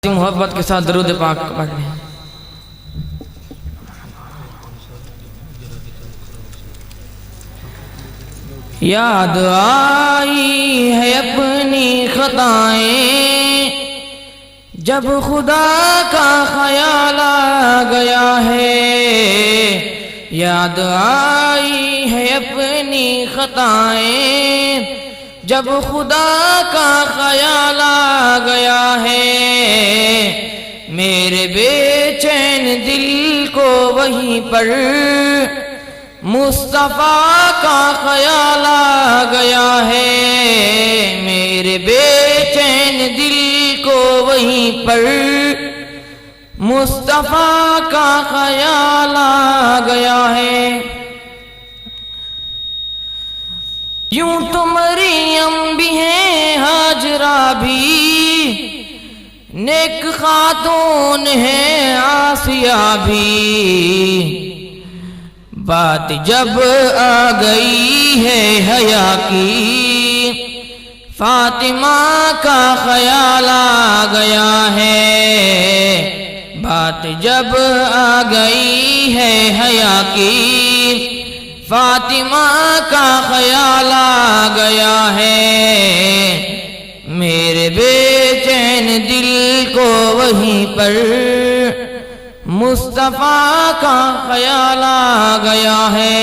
मोहब्बत के साथ दरूद पाक पढ़ लें। याद आई है अपनी खताएं, जब खुदा का ख्याल आ गया है। याद आई है अपनी खताएं, जब खुदा का ख्याल आ गया है। मेरे बेचैन दिल को वहीं पर मुस्तफ़ा का ख्याल आ गया है। मेरे बेचैन दिल को वहीं पर मुस्तफ़ा का ख्याल आ गया है। यूं तो मरियम भी है, हाजरा भी, नेक खातून है आसिया भी। बात जब आ गई है हया की, फातिमा का ख्याल आ गया है। बात जब आ गई है हया की, फातिमा का ख्याल आ गया है। मेरे बेचैन दिल को वहीं पर मुस्तफ़ा का ख्याल आ गया है।